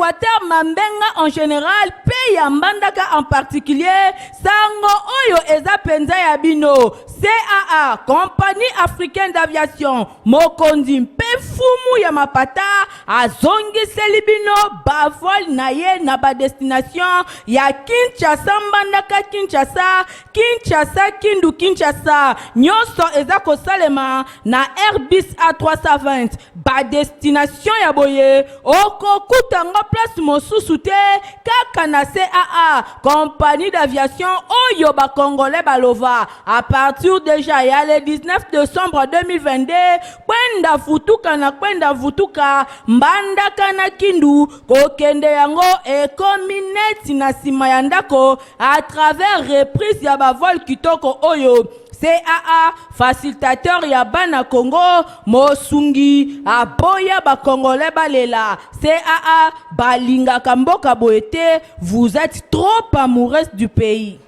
Équateur Mambenga en général, pays ya Mbandaka en particulier, sango oyo eza penza ya bino. CAA, Compagnie Africaine d'Aviation, Mokondi mpe fumu ya mapata, azongi selibino bavol na ye na ba destination ya Kinshasa Mbandaka Kinshasa, Kinshasa Kindu Kinshasa, nyonso eza kosalema na Airbus A320, ba destination ya boye, okokuta ngo place mosusu te, kaka na CAA, Compagnie d'Aviation oyo ba Congolais balova, à partir déjà ya le 19 décembre 2022, kwenda vutuka Mbandaka na Kindu, kokende yango ekomi neti na sima ya ndako à travers reprise ya bavol kitoko oyo. CAA, facilitateur ya bana Congo, Mosungi, aboya ba Congolais balela. CAA, balinga kamboka boete, vous êtes trop amoureuse du pays.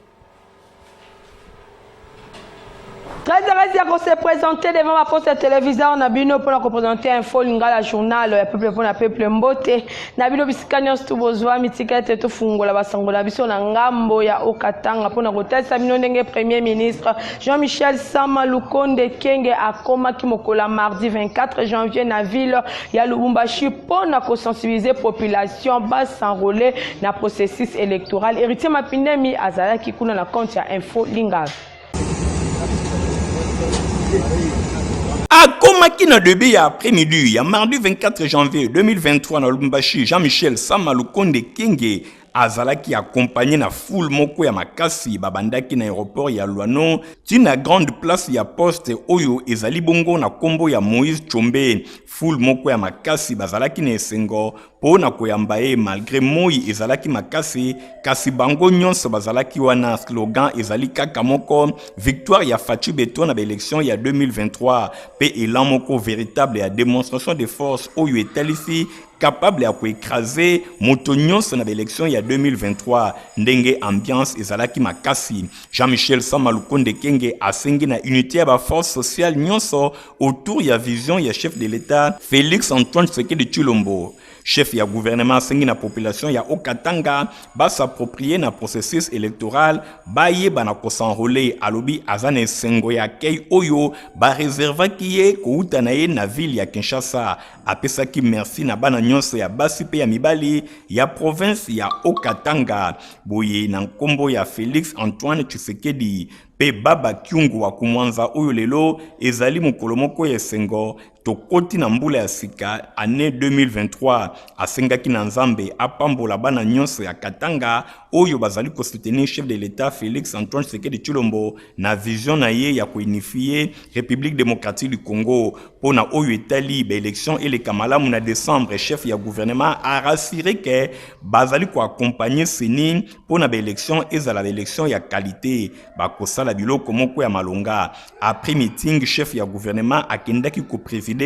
Très heureuse de se présenter devant ma poste télévision Nabino pour représenter Info Lingala journal peuple pour peuple mbote Nabino bisikanya stubozwa mitikete to fungola basangola biso na ngambo ya Okatanga pour na kotesa bino ndenge premier ministre Jean-Michel Sama Lukonde Kenge akoma kimokola mardi 24 janvier na ville ya Lubumbashi pour na sensibiliser population bas s'enrôler na processus électoral. Héritier Mapindemi azala kikuna na compte ya Info Lingala. A Komaki na début ya après-midi, ya mardi 24 janvier 2023 na Lubumbashi, Jean-Michel Sama Lukonde Kenge azalaki accompagné na foule moko ya makasi babandaki na aéroport ya Luano tina grande place ya poste oyo ezali bongo na kombo ya Moïse Chombe. Foule moko ya makasi bazalaki na esengo po na koyamba ye malgré moi ezalaki makasi kasi bango nyonso bazalaki wana. Slogan ezali kaka moko victoire ya Fatou Beton na élection ya 2023 pe elan moko véritable ya démonstration de force oyo etalisi capable à écraser motonyos na l'élection il y a 2023 ndenge ambiance ezalaki makasi. Jean-Michel Sama Lukonde Kenge asengi na unité ya force sociale nyonso autour ya vision ya chef de l'État Félix Antoine Tshisekedi Tshilombo. Chef ya gouvernement sengi na population ya Okatanga ba s'approprier na processus électoral baye bana ko s'enrôler alobi azane sengo ya kei oyo ba réserva kiye ko utanaye na ville ya Kinshasa. Apesa ki merci na bana nyonso ya basi pe ya mibali ya province ya Okatanga boye na nkombo ya Félix Antoine Tshisekedi pe baba kyungu wa kumwanza oyo lelo ezali mokolo moko ya sengo tokoti na mbula ya sika année 2023 asengaki na nzambe apambola bana nyonso ya Katanga oyo bazali ko soutenir chef de l'État Félix Antoine Tshisekedi Tshilombo na vision na ye ya kounifier République démocratique du Congo pona oyo etali ba élection et les kamalamu na décembre. Chef ya gouvernement a rassuré que bazali ko accompagner seni pona ba élection ezala ba élection ya qualité bakosala biloko moko ya malonga. Après meeting chef ya gouvernement akendaki ko présider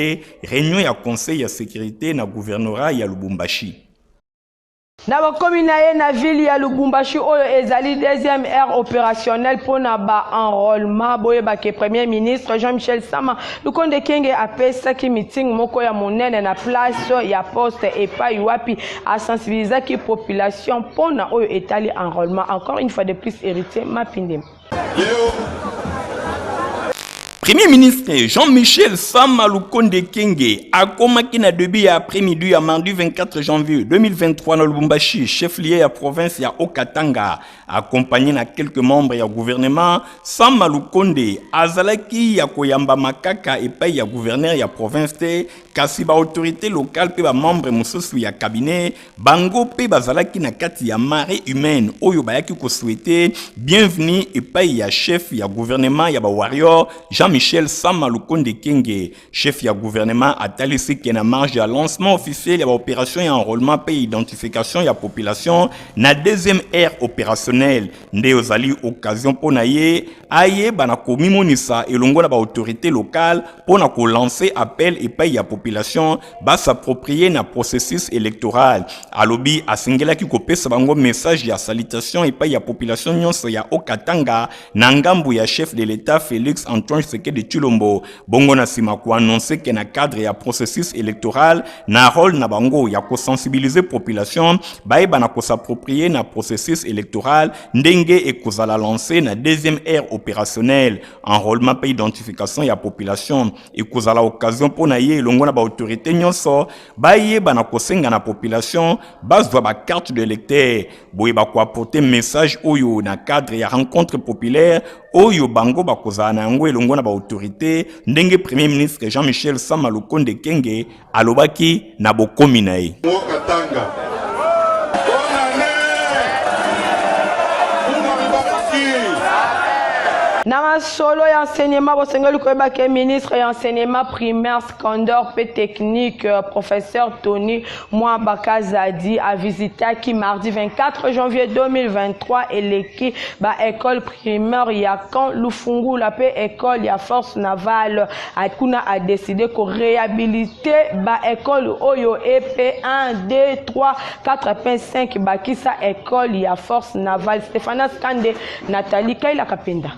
réunion ya conseil ya sécurité na gouvernorat ya Lubumbashi. Na bakomi na ye na ville ya Lubumbashi oyo ezali deuxième ère opérationnelle pour na ba enrôlement boye ba ke premier ministre Jean-Michel Sama Lukonde Kenge apesa ki meeting moko ya monene na place ya poste et pas wapi a sensibiliser ki population pour na oyo etali enrôlement. Encore une fois de plus héritier Mapindem. Premier ministre Jean-Michel Sama Lukonde Kenge a komaki na début ya après-midi ya mardi 24 janvier 2023 na Lubumbashi, chef-lieu ya province ya Okatanga, accompagné na quelques membres ya gouvernement. Sama Lukonde azalaki ya koyamba makaka epai ya gouverneur ya province te kasi ba autorité locale pe ba membre mosusu ya cabinet bango pe bazalaki na kati ya marée humaine oyo bayaki ko souhaiter bienvenue epai ya chef ya gouvernement ya ba warrior Jean-Michel Sama Lukonde Kenge. Chef ya gouvernement atalisi ke na marge ya lancement officiel ya ba opération ya enrôlement pe identification ya population na deuxième ère opérationnelle nde ozali occasion pona ye aye bana komimonisa elongo na ba autorité locale pona ko lancer appel epai ya population ba s'approprier na processus électoral. Alobi asingelaki kopesa bango message ya salutation epai ya population nyonso ya Okatanga na ngambu ya chef de l'État Félix Antoine Tshisekedi Tshilombo bongo na sima ko annoncer que na cadre ya processus électoral na rôle na bango ya ko sensibiliser population baeba na ko s'approprier na processus électoral ndenge et kozala lancer na deuxième ère opérationnelle enrôlement pa identification ya population et kozala occasion pour na ye longo na ba autorité nyonso baeba na kosenga na population bazwa ba carte de lecteur boyeba ko apporter message oyo na cadre ya rencontre populaire oyo bango bakozala na yango elongo na ba autorité ndenge premier ministre Jean-Michel Sama Lukonde Kenge alobaki na bokomi na ye. Na solo ya enseignement bosengeli koyeba ke ministre ya enseignement primaire secondaire pe technique professeur Tony Mwabakazadi a visité qui mardi 24 janvier 2023 eleki ba école primaire ya Camp Lufungula pe école ya force navale akuna a décidé ko réhabiliter ba école oyo EP 1 2 3 4 5 bakisa école ya force navale. Stéphane Skande, Nathalie Kaila Kapenda.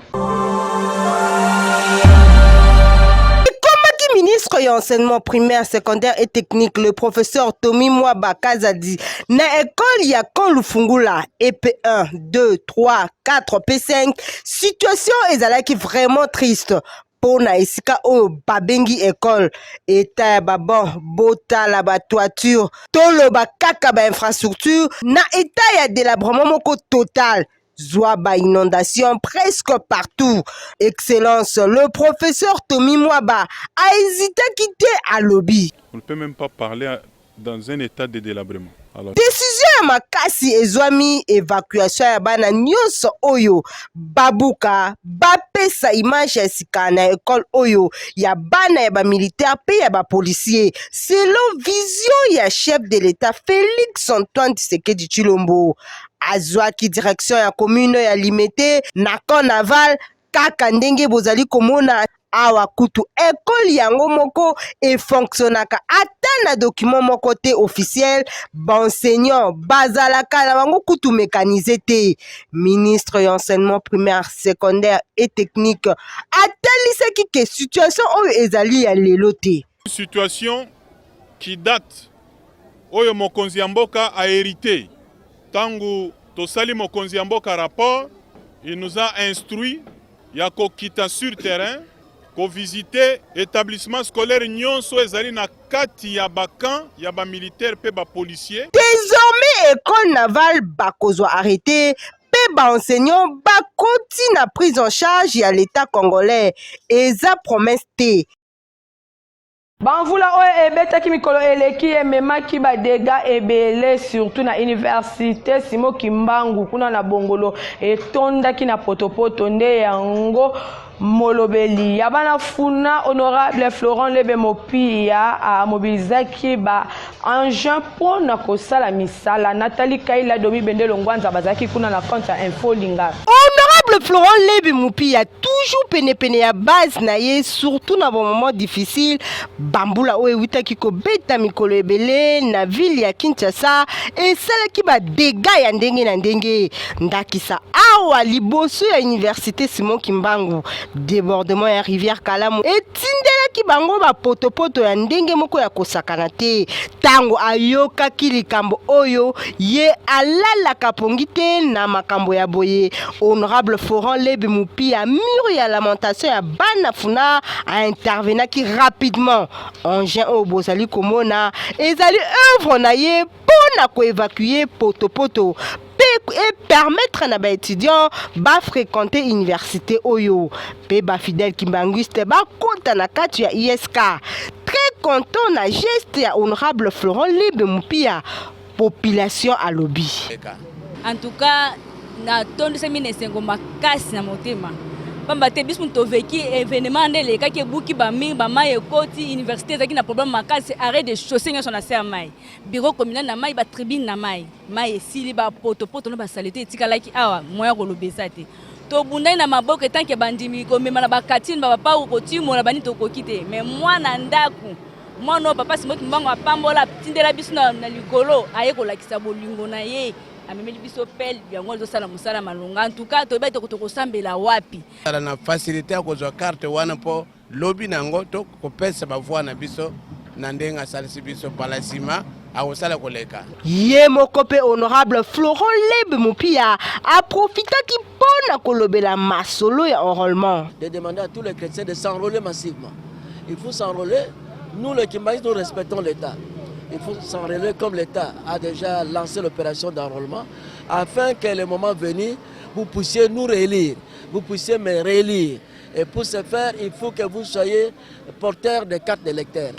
Ministre de l'enseignement primaire, secondaire et technique, le professeur Tommy Mwabakazadi, na école ya Camp Lufungula, EP1, 2, 3, 4, P5, situation est vraiment triste. Pour na isika o babengi école eta ba bon bota la ba toiture tolo ba kaka ba infrastructure na eta ya délabrement moko total. Zoa ba inondation presque partout. Excellence, le professeur Tommy Mwaba a hésité à quitter à lobby. On ne peut même pas parler dans un état de délabrement. Alors... Décision ya makasi ezwami évacuation ya bana nyonso oyo babuka bapesa image ya sika na école oyo ya bana ya ba militaire pe ya ba policier selon vision ya chef de l'État Félix Antoine Tshisekedi Tshilombo. Azwaki direction ya commune ya Limete na Camp Naval kaka ndenge bozali komona awa kutu école yango moko e fonctionnaka ata na document moko te officiel benseignant bazalaka na bango kutu mécanisé te. Ministre de l'enseignement primaire secondaire et technique atalisaki ke situation oyo ezali ya lelo te. Situation qui date oyo mokonzi ya mboka a hérité. Tangu tosali mokonzi ya mboka rapport, il nous a instruit ya ko kita sur terrain ko visiter établissement scolaire nyonso ezali na kati ya bakan ya ba militaire pe ba policier. Désormais école navale bakozwa arrêté pe ba enseignant bakoti na prise en charge ya l'état congolais eza promesse te. Banvula oyo ebetaki mikolo eleki ememaki badega ebele surtout na université Simo Kimbangu kuna na Bongolo etondaki na potopoto nde yango molobeli ya bana funa honorable Florent Lebe Mopia a mobilisaki ba engin pona kosala misala. Nathalie Kaila Domi Bendelo Ngwanza bazaki kuna na compte info linga. Honorable Florent Lebe Mopia toujours pene ya base na ye surtout na bon moment difficile bambula oyo witaki ko beta mikolo ebele na ville ya Kinshasa et celle qui ba dégâts ya ndenge na ndenge ndakisa awa liboso ya université Simon Kimbangu débordement ya rivière Kalamu etindelaki bango ba potopoto ya ndenge moko ya kosakana te tango ayokaki likambo oyo ye alalaka pongi te na makambo ya boye. Honorable Florent Lebe Mopia mur ya lamentation ya bana funa a intervenaki rapidement engin o bozali komona ezali œuvre na ye pona ko évacuer potopoto et permettre na ba étudiants ba fréquenter université oyo pe ba fidèle kimbanguiste ba kota na kati ya ISK. Très content na geste ya honorable Florent Lebe Mopia population à lobby. En tout cas na tondo se mine sengo makasi na motema pamba te biso toveki événement ndele kaki buki ba mir ba mai ekoti université zaki na problème makasi arrêt de chaussée nyo na ser mai bureau communal na mai ba tribune na mai esili ba poto na ba saleté etikalaki awa moya kolobesa te to bundai na maboko etanke bandimi komema na bakatine ba pa ukotimo na bani tokoki te mais mwana ndaku mwana papa Simo Kimbangu apambola tindela biso na likolo aye kolakisa bolingo na ye amemeli biso pel yango ezosala mosala malonga. En tout cas toyeba tokosambela wapi na facilité ya kozwa carte wana mpo lobi nango tokopesa bavoi na biso na ndenge asalisi biso pala nsima akosala koleka. Ye moko mpe honorable Florent Lebe Mupia aprofitaki mpona kolobela masolo ya enrôlement. De demander à tous les chrétiens de s'enrôler massivement. Il faut s'enrôler. Nous les Kimbaïs, nous respectons l'État. Il faut s'enrôler comme l'État a déjà lancé l'opération d'enrôlement afin que le moment venu, vous puissiez nous réélire, vous puissiez me réélire. Et pour ce faire, il faut que vous soyez porteur de cartes d'électeurs.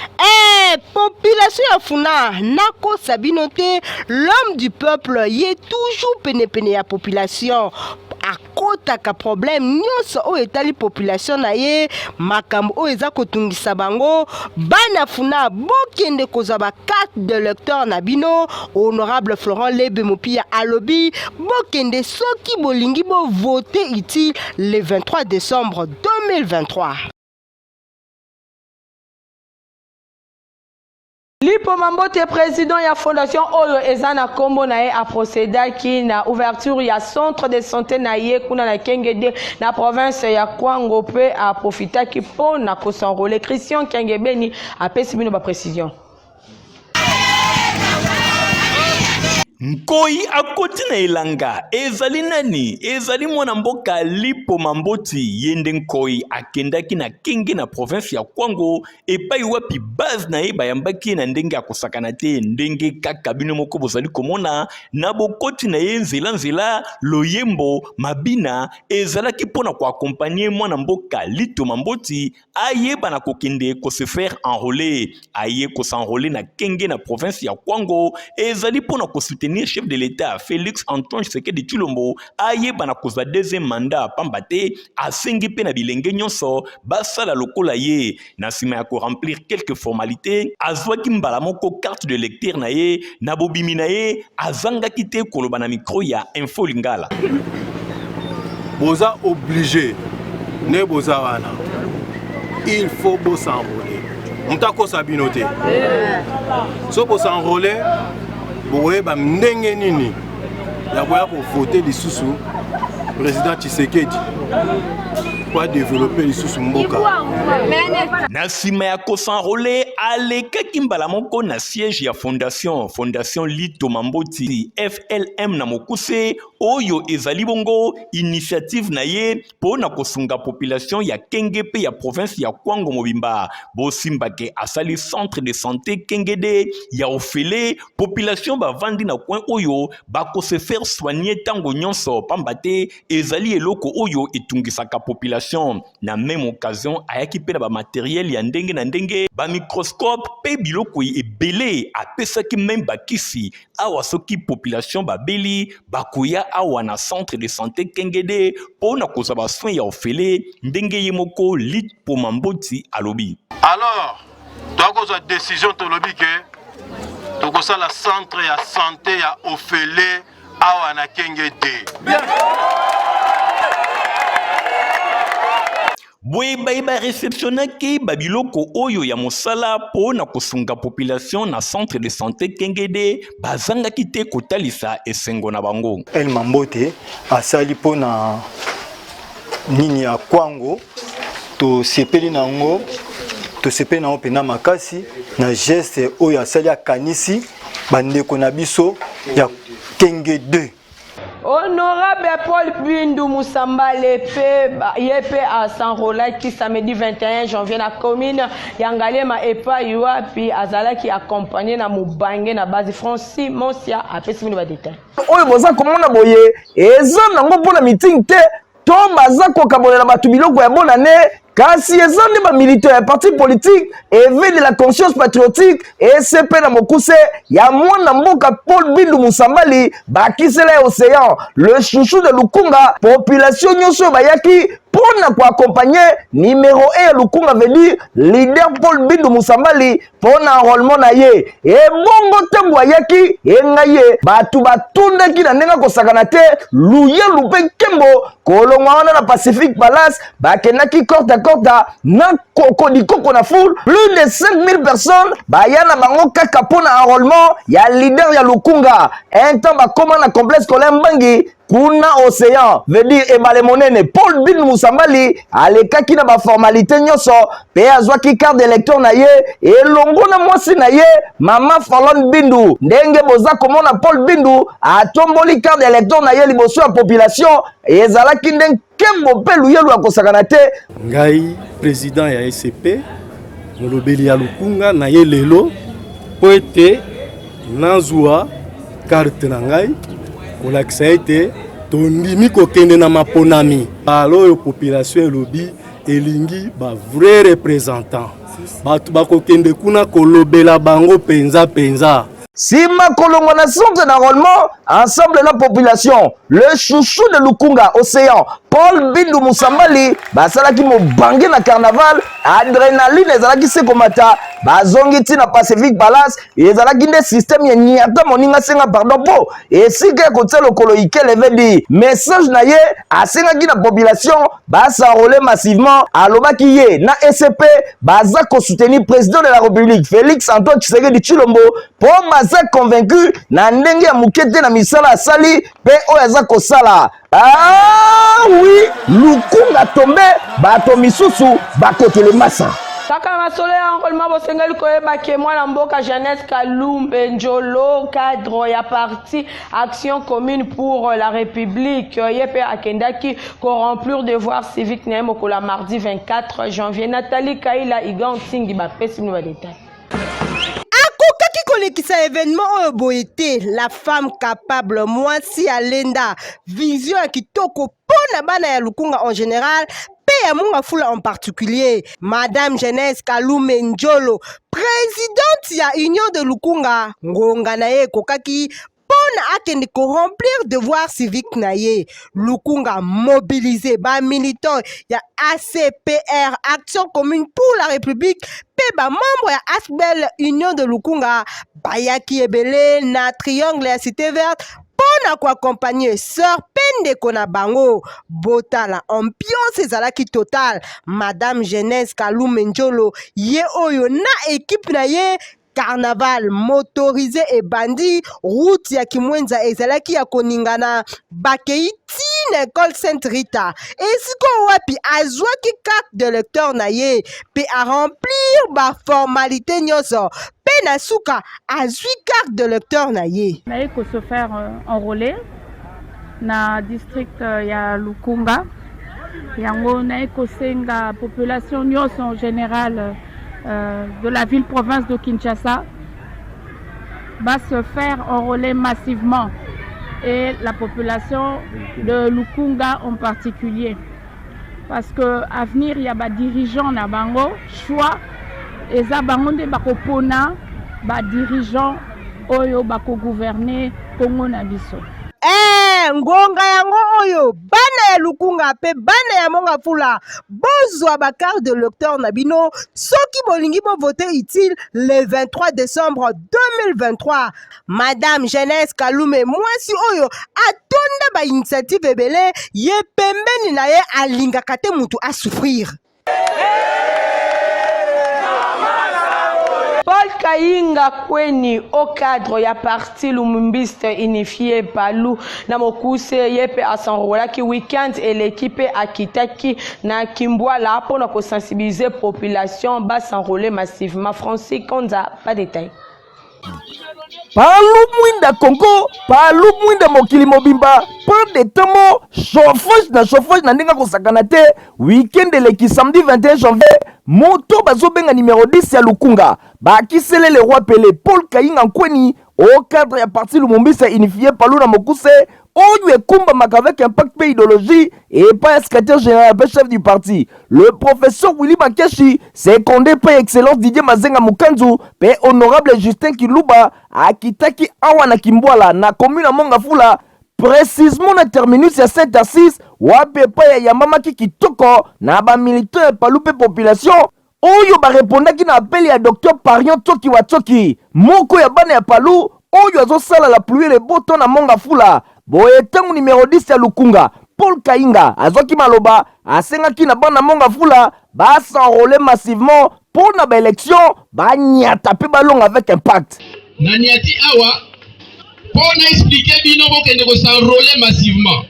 Population ya funa nako sabinote, l'homme du peuple y est toujours pene ya population. Akotaka problème nyonso o etali population na ye makambo o eza kotungisa bango bana funa bokende kozaba carte de lecteur na bino. Honorable Florent Lebe Mupia alobi bokende soki bolingi bo voter utile le 23 décembre 2023. Lipo Mambote, président ya fondation Oyo Ezana Kombo na ye a procédaki na ouverture ya centre de santé na ye kuna na Kengede na province ya Kwango pe a profitaki po na kosanrole. Christian Kengebeni a pesi bino ba précision. Nkoi akoti na elanga ezali nani ezali mwana mboka Lipo Mamboti yende nkoi akendaki na Kenge na province ya Kwango epai wapi base na ye bayambaki na ndenge akosakana te ndenge kaka bino moko bozali komona na bokoti na ye nzela loyembo mabina ezalaki pona ko accompagner mwana mboka Lipo Mamboti ayeba na kokende ko se faire enrôler aye ko s'enrôler na Kenge na province ya Kwango ezali pona ko soutenir chef de l'État Félix Antoine Tshisekedi Tshilombo ayeba na kozwa deuxième mandat pambate asengi pe na bilenge nyonso basala lokola ye na sima ya ko remplir quelques formalités azwaki mbala moko carte de lecteur na ye na bobimi na ye azangaki te koloba na micro ya Info Lingala. Boza obligé ne boza wana il faut bo s'enrôler mutako sabinote so bo s'enrôler boye ba ndenge nini ya boya ko voter lisusu président Tshisekedi pour développer lisusu mboka na sima ya ko s'enrôler alekaki mbala moko na siège ya fondation Lipo Mamboti FLM na mokuse oyo ezali bongo initiative na ye pona kosunga population ya Kenge pe ya province ya Kwango mobimba bosimbake asali centre de santé Kengede ya ofele population bavandi na coin oyo bako se faire soigner tango nyonso pambate ezali eloko oyo etungisaka population na même occasion ayaki pe na ba matériel ya ndenge na ndenge ba microscope pe biloko ebele apesaki même bakisi awa soki population babeli bakoya awa na centre de santé Kengede pona kozaba soin ya ofele ndenge ye moko Lipo Mamboti alobi. Alors tokozwa décision tolobi ke tokosala centre ya santé ya ofele awa na Kengede. Boye ba réceptionnaki babiloko oyo ya mosala po na kosunga population na centre de santé Kengede bazangaki te kotalisa esengo na bango. El Mambote asali po na nini ya Kwango to sepeli nango pena makasi na geste oyo asali akanisi bandeko na biso ya Kengede. Honorable Paul Bindu Moussamba Yepe a s'enrôler qui samedi 21 janvier na commune Yangalema Epa Yuapi Azala qui accompagné na Mubange na base Francis Monsia a fait simili ba détail. Oyo boza komona boye eza nango pona meeting te to baza ko kabonela batu biloko ya bonane kasi ezande ba militaire ya parti politique éveil de la conscience patriotique et CP na mokuse ya mwana mboka Paul Bindu Moussambali bakisela océan le chouchou de Lukunga population nyonso bayaki pona ko accompagner numéro 1 Lukunga veut dire leader Paul Bindu Moussambali pona enrôlement na ye e bongo tembo ayaki engaye batu batundaki na ndenga kosakana te luye lupe kembo kolongwa wana na Pacific Palace bakenaki korta kota na kokodikoko na foule plus de 5000 personnes bayana bango kaka pona enrôlement ya leader ya Lukunga un temps bakoma na complexe scolaire Mbangi kuna océan veut dire ebale monene Paul Bindu Musambali alekaki na ba formalité nyonso pe azwaki carte d'électeur na ye elongo na mwasi na ye mama Falon Bindu ndenge boza komona Paul Bindu atomboli carte d'électeur na ye liboso ya population ezalaki ndenge kembo pe luyelu akosakana te ngai président ya SCP molobeli ya Lukunga na ye lelo po ete nazwa carte na ngai kolakisa ete tondimi kokende na maponami alo oyo population elobi elingi ba vrai représentant bato bakokende kuna kolobela bango penza Sima kolongo na centre d'enrôlement, ensemble la population, le chouchou de Lukunga, Océan, Paul Bindu Musambali, basalaki mo bangé na carnaval, adrénaline ezalaki se komata, bazongiti na Pacific Palace, ezalaki nde système ya nyata moninga senga pardon po, et si ke kote lokolo ike leve di, message na ye, asenga ki na population, s'enrôler massivement, alobaki ye, na SCP, baza ko soutenir président de la République, Félix Antoine Tshisekedi Tshilombo, pour aza convaincu na ndenge ya mukete na misala asali pe oyo aza kosala. Ah oui, Lukunga tombe bato misusu bakotele masa. Kaka masolo ya enrôlement bosengeli koyeba ke mwana mboka Jeunesse Kalumbe Njolo cadre ya parti Action commune pour la République yepe akendaki corrompre devoir civique na mokola mardi 24 janvier. Nathalie Kaila Igantingi bapesi no détail. Kolekisa événement oyo boyete la femme capable mwasi alenda vision ya kitoko pona bana ya Lukunga en général pe ya munga fula en particulier Madame Jeunesse Kalume Njolo présidente ya Union de Lukunga ngonga na ye kokaki pona akende corrompre devoir civique na ye Lukunga mobilisé ba militant ya ACPR Action commune pour la République pe ba membre ya ASBEL Union de Lukunga bayaki ebele na triangle ya Cité Verte pona ko accompagner sœur Pendeko na bango botala ambiance ezalaki total Madame Jeunesse Kalume Njolo ye oyo na équipe na ye carnaval motorisé et bandit route ya Kimwenza ezalaki ya koningana bakei tina école Sainte Rita esiko wapi azwaki carte de lecteur na ye pe a remplir ba formalité nyonso pe na suka azwi carte de lecteur na ye na ko se faire enrôler na district ya Lukunga yango na ko senga population nyonso en général de la ville-province de Kinshasa va se faire enrôler massivement et la population de Lukunga en particulier parce que à venir il y a des dirigeants na bango choix et za bango de bakopona ba dirigeants oyo bako gouverner Congo na biso ngonga yango oyo bana ya Lukunga pe bana ya monga fula bozwa ba carte de lecteur na bino soki bolingi bo voter utile le 23 décembre 2023 Madame Jeunesse Kalume mwasi oyo atonda ba initiative ebele ye pembeni na ye alingaka te mutu a souffrir Paul Kainga Kweni au cadre ya parti Lumumbiste unifié Palu na mokuse yepe a s'enrôler ki week-end et l'équipe akitaki na Kimbwala pour na sensibiliser population ba s'enrôler massivement Francis Konza pas détail Palu mwinda Congo, palu mwinda mokili mobimba, pour des tomo, chauffage na ndinga kosakana te, week-end eleki samedi 21 janvier, moto bazobenga numéro 10 ya Lukunga, bakisele le roi Pelé, Paul Kainga Kweni, au cadre ya parti Lumumbisa unifié Palu na mokuse, oyo ekumba mak avec impact pe idéologie et pas secrétaire général pe chef du parti. Le professeur Willy Makeshi, secondé par excellence Didier Mazenga Mukanzu, pe honorable Justin Kiluba, akitaki awa na Kimbwala na commune Monga Fula, précisément na terminus ya 7 à 6, wape pa ya yamamaki kitoko na ba militaire palupe population. Oyo ba répondaki na appel ya docteur Parion Toki Watoki, moko ya bana ya Palu, oyo azosala la pluie le beau temps na Monga Fula. Boye tangu numéro 10 ya Lukunga, Paul Kainga, azoki maloba, asengaki na bana Monga Fula, s'enrôler massivement pour na élection nyata pe balong avec impact. Naniati awa pour expliquer bino bokende ko s'enrôler massivement.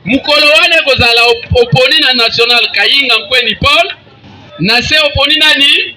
Mukolo wane kozala oponi na national Kayinga Mkweni Paul na se oponi nani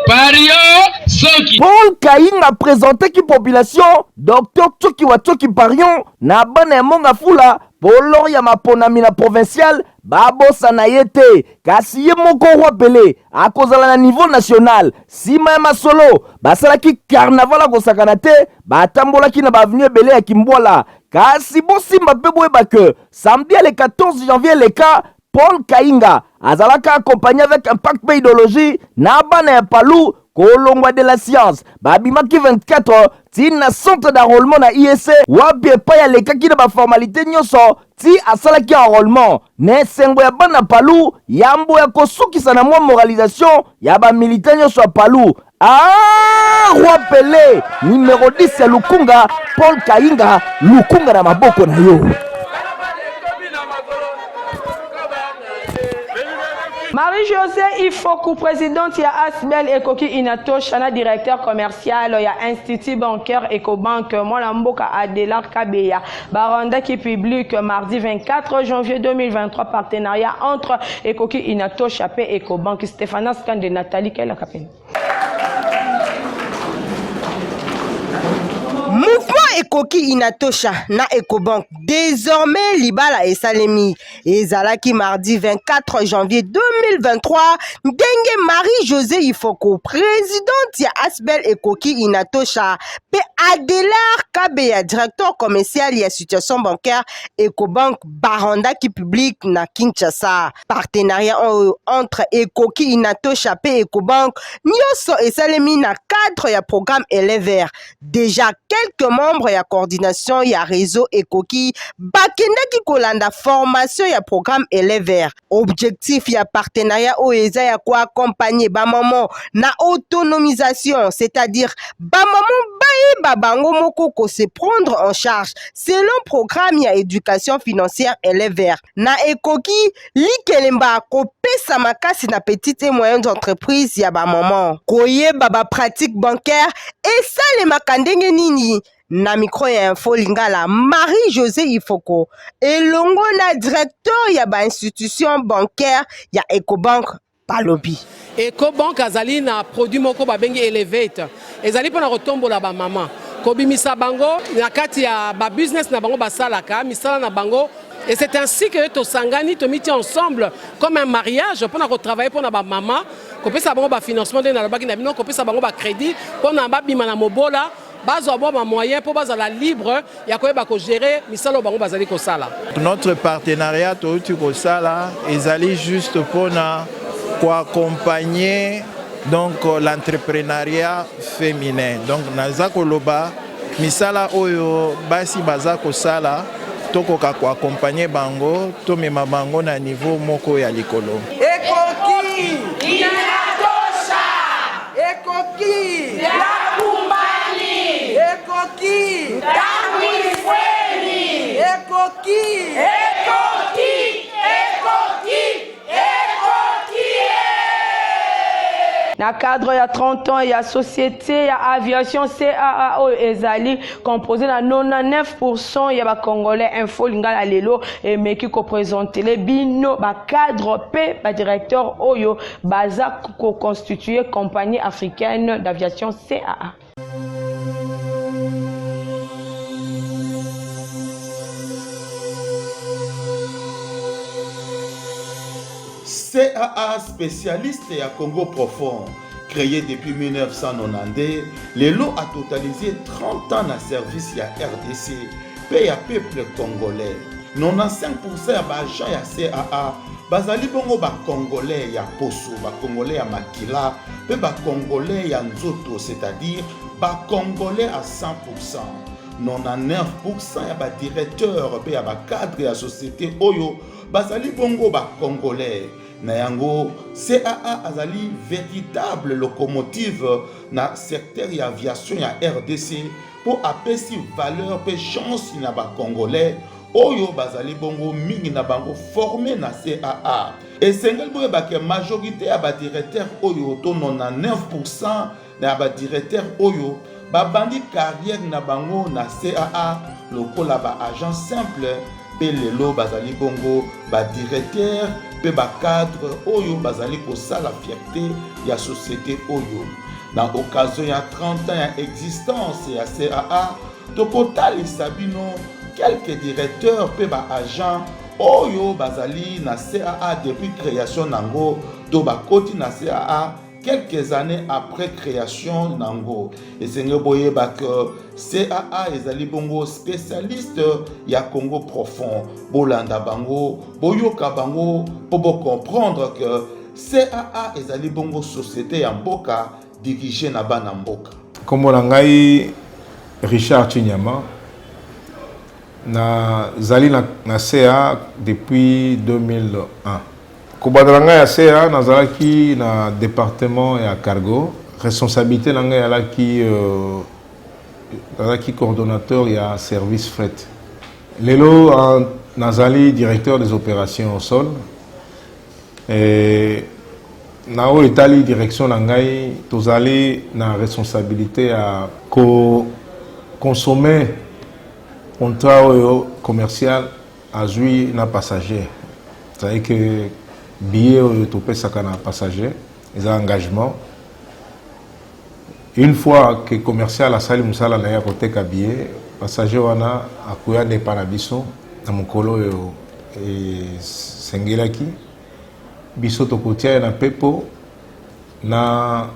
Parion Soki. Paul Kayinga a présenté qui population Dr Tsoki Watsoki Parion na bana monga fula polo ya maponami na provincial babosa na yete kasi ye moko wapele akozala na niveau national sima ya masolo basalaki carnaval akosakana te batambolaki na bavenue ebele ya Kimbwala kasi bosimba pe boyeba ke samedi le 14 janvier le cas Paul Kayinga azalaka accompagné avec impact pe idéologie na bana ya Palu kolongwa de la science babimaki 24 tina centre d'enrôlement na IEC wapi epai alekaki na baformalité nyonso ti asalaki enrôlement ne sengo ya bana Palu yambo ya kosukisa na mwa moralisation ya bamilitaire nyonso ya Palu. Roi Pelé numéro 10 ya Lukunga Paul Kayinga Lukunga na maboko na yo. Marie-Josée Ifoku, présidente ya Asbel Ekoki Inato, Chana directeur commercial ya Institut bancaire Ecobank, Molamboka Adelar Kabeya, Baranda qui publie mardi 24 janvier 2023 partenariat entre Ekoki Inato, Chapé Ecobank, Stéphana Skande, Nathalie Kelakapen. Mouvement Ekoki Inatosha na Ecobank désormais libala et salemi ezalaki mardi 24 janvier 2023 ndenge Marie-Josée Ifoko présidente ya Asbel Ekoki Inatosha pe Adelar Kabeya directeur commercial ya situation bancaire Ecobank Baranda qui public na Kinshasa partenariat entre Ekoki Inatosha pe Ecobank nyoso et salemi na cadre ya programme élève déjà quelques membres ya coordination ya réseau Ekoki bakendaki kolanda formation ya programme élève objectif ya partenariat oeza ya ko accompagner ba maman na autonomisation c'est-à-dire ba maman ba bango moko ko se prendre en charge selon programme ya éducation financière élève na Ekoki likelemba ko pesa makasi na petite et moyennes entreprises ya ba maman koyeba ba pratique bancaire et ça les makandenge nini na micro ya info lingala Marie-Josée Ifoko elongo na directeur ya ba institution bancaire ya Ecobank balobi Ecobank azali na produit moko babengi Elevate ezali pona kotombola ba mama kobimisa bango na kati ya ba business na bango basalaka misala na bango. Et c'est ainsi que tosangani tomiti ensemble comme un mariage pour travailler pour na ba maman ko pesa bango ba financement de na ba kina bino ko pesa bango ba crédit pour na ba bima na mobola bazo ba moyen pour baza la libre ya ko ba ko gérer misalo bango bazali ko sala. Notre partenariat touti ko sala ezali juste pour na ko accompagner donc l'entrepreneuriat féminin. Donc naza ko loba misala oyo basi baza ko sala tokoka ko accompagner bango to mema bango na niveau moko ya likolo. Ekoki Inatosha Ekoki Yakumbani Ekoki Tamwifweni Ekoki Ekoki Ekoki Na cadre ya 30 ans ya société ya aviation CAA ezali composé na 99% ya ba congolais info lingala lelo et meki ko présenter les bino ba cadre P ba directeur oyo baza ko constituer compagnie africaine d'aviation CAA. CAA spécialiste à Congo profond, créé depuis 1990, le lot a totalisé 30 ans de service à RDC, paye à peuple congolais. 95% à Bajan à CAA, bazali bongo ba congolais ya Poso, ba congolais ya Makila, pe ba congolais ya Nzoto, c'est-à-dire ba congolais à 100%. 99% ya ba directeur pe ya ba cadre ya société oyo bazali bongo ba congolais. Nayango CAA azali véritable locomotive na secteur ya aviation ya RDC pour apaiser valeur pe chance na ba congolais oyo bazali bongo mingi na bango formé na CAA. Et sengel boye bake majorité ya ba directeur oyo to 99% na ba directeur oyo babandi carrière na bango na CAA lokola ba agent simple pe lelo bazali bongo ba directeur pe ba cadre oyo bazali kosala fierté ya société oyo. Na occasion ya 30 ans ya existence ya CAA tokotalisa bino quelques directeurs pe ba agents oyo bazali na CAA depuis création nango to bakoti na CAA quelques années après création nango. Et seigneur boye bak CAA ezali bongo spécialiste ya Congo profond bolanda bango boyoka bango pour comprendre que CAA ezali bongo société ya mboka dirigée na bana mboka. Comme ngai Richard Chinyama na zali na CA depuis 2001. Kobadranga ya CA na zalaki na département ya cargo, responsabilité nanga ya laki coordonnateur ya service fret. Lelo nazali directeur des opérations au sol. Et na o etali direction nangai tozali na responsabilité à consommer contrat commercial à jouer na passager. C'est-à-dire que billet to pesaka na passager, les engagements. Une fois que commercial a sali musala na ya côté ka billet, passager wana akuya ne panabiso na mokolo et sengelaki biso to kotia na pepo na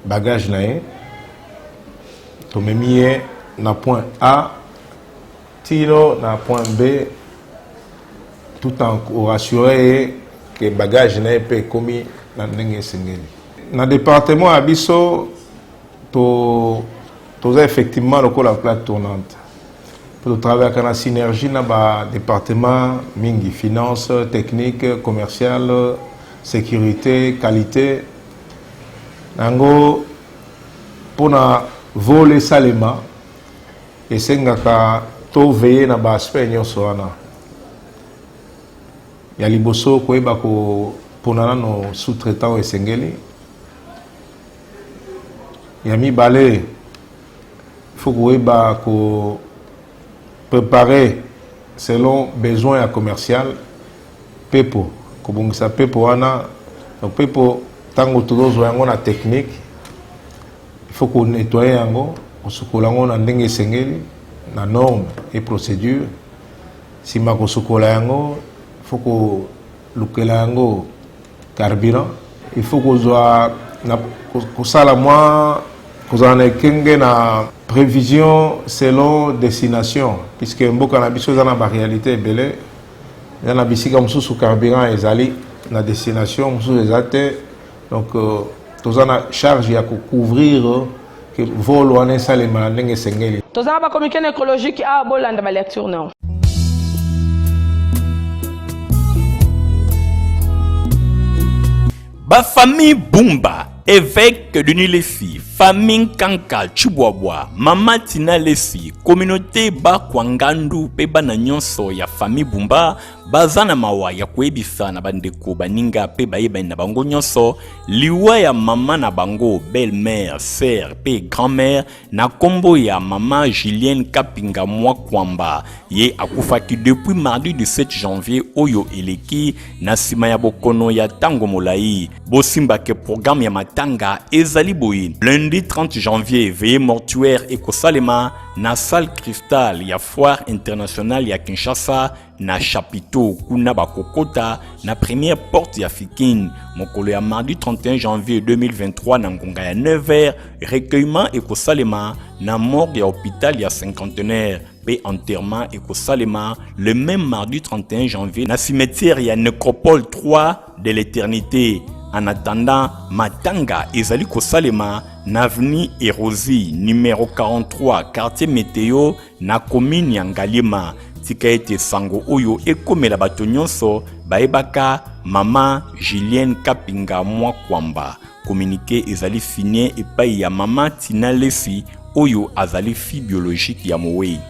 bagage na ye to memie na point A tiro na point B tout en rassurer que bagage na ye pe komi na ndenge sengeli. Na département à biso to effectivement la plate tournante pour travailler avec la synergie dans le département mingi finance, technique, commercial, sécurité, qualité. Nango pour na voler salema et sengaka to veiller na ba aspect nyonso wana. Ya liboso ko eba ko ponana no sous-traitant esengeli. Ya mi balé faut ko eba ko préparer selon besoin commercial pepo kobongisa pepo wana donc pepo tango tozo yango na technique il faut qu'on nettoyer yango kosukola yango na ndenge esengeli na norme et procédure sima kosukola yango il faut ko lukela yango carburant il faut kozwa na kosala mwa kozana kenge na prévision selon destination puisque mboka na biso za na ba réalité belé ya na bisika mususu carburant ezali na destination mususu ezate donc tozana charge ya couvrir que vol wana salema na ndenge sengeli tozana ba communiqué écologique a bolanda ba lecture non. Ba famille Bumba, évêque de Nilesi, famille Kanka Chubwabwa, Mama Tina Lesi, communauté Bakwangandu, Peba na nyonso ya famille Bumba, bazana mawa ya kuebisa na bandeko baninga pe baeba na bango nyonso, liwa ya mama na bango, belle-mère, sœur pe grand-mère, na kombo ya mama Julienne Kapinga Mwakwamba, ye akufaki depuis mardi 17 janvier oyo eleki na sima ya bokono ya tango molai. Bosimba ke programme ya matanga ezali boyi. Lundi 30 janvier, veillée mortuaire ekosalema na salle cristal ya foire internationale ya Kinshasa na chapiteau kuna bakokota na première porte ya Fikine. Mokolo ya mardi 31 janvier 2023 na ngonga ya 9h, recueillement ekosalema na morgue ya hôpital ya cinquantenaire. Pe enterrement ekosalema le même mardi 31 janvier na cimetière ya nécropole 3 de l'éternité. En attendant, matanga ezali kosalema na avenue Erosi numéro 43 quartier Météo na commune ya Ngalima. Tika ete sango oyo ekomela bato nyonso baebaka mama Julienne Kapinga Mwakwamba. Communiqué ezali signé epai ya mama Tina Lesi oyo azali fille biologique ya Mowe.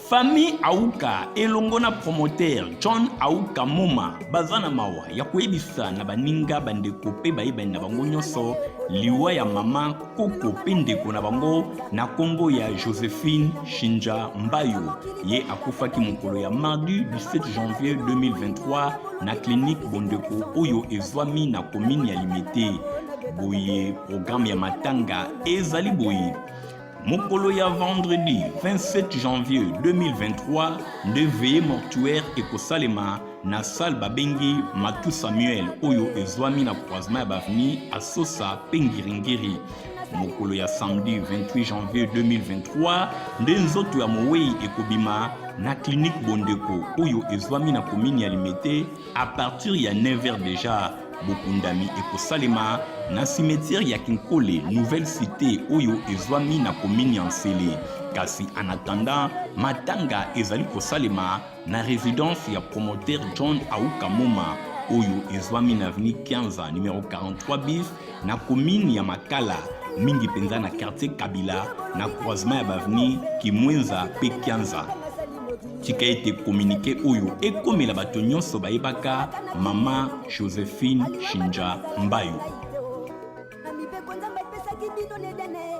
Famille Aouka elongona promoteur John Aouka Moma bazana mawa ya kuebisa na baninga bandeko pe bayiba na bango nyonso liwa ya mama Koko pendeko na bango na kombo ya Joséphine Shinja Mbayo ye akufaki mokolo ya mardi 17 janvier 2023 na clinique Bondeko oyo ezwami na commune ya Limete. Boye programme ya matanga ezali boye mokolo ya vendredi 27 janvier 2023 de veillée mortuaire ekosalema na salle babengi Matu Samuel oyo ezwami na croisement ya baveni Asosa Pengiringiri. Mokolo ya samedi 28 janvier 2023 nde nzoto ya mowei ekobima na clinique Bondeko oyo ezwami na commune ya Limete à partir ya 9h déjà. Bokundami ekosalema na cimetière ya Kinkole Nouvelle Cité oyo ezwami na commune ya Nsele. Kasi en attendant matanga ezali kosalema na résidence ya promoteur John Aouka Moma oyo ezwami na avenue 15 numéro 43 bis na commune ya Makala mingi penza na quartier Kabila na croisement ya baveni Kimwenza pe 15. Tika été communiqué oyo ekomela bato nyonso bayebaka mama Joséphine Shinja Mbayo.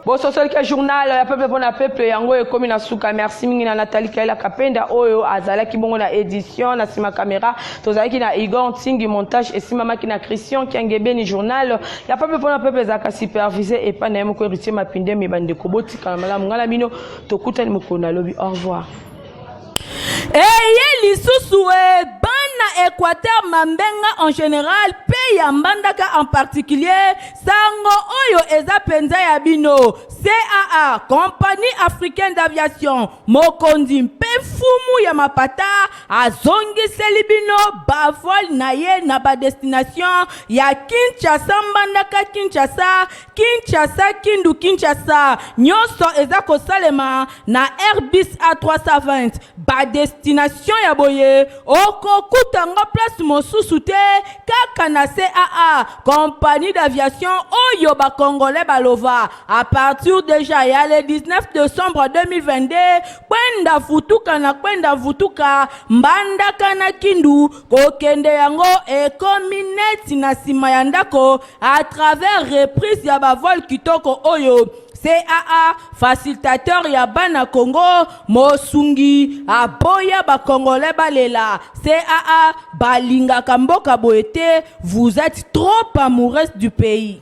Bososolika journal ya peuple bona peuple yango ekomi na suka. Merci mingi na Nathalie Kaila Kapenda oyo azalaki bongo na édition na sima caméra tozalaki na Igor Tingi montage et sima maki na Christian Kiangebeni journal ya peuple bona peuple zaka supervisé et pas na yemo ko héritier mapinde me bande kobotika na malamu ngala bino tokutani mukona lobi au revoir. Eye lisusu bana Équateur Mambenga en général pays ya Mbandaka en particulier sango oyo eza penza ya bino CAA Compagnie Africaine d'Aviation mokondi mpe fumu ya mapata azongiseli bino bavol na ye na ba destination ya Kinshasa Mbandaka Kinshasa Kindu Kinshasa nyonso eza kosalema na Airbus A320 ba destination ya boye okokutanga place mosusu te kaka na CAA Compagnie d'Aviation oyo ba Congolais balova à partir déjà ya le 19 décembre 2022 kwenda vutuka Mbandaka na Kindu kokende yango ekomi neti na sima ya ndako à travers reprise ya bavol kitoko oyo CAA facilitateur ya bana Congo mosungi aboya ba Congolais balela CAA balingaka mboka boete vous êtes trop amoureux du pays.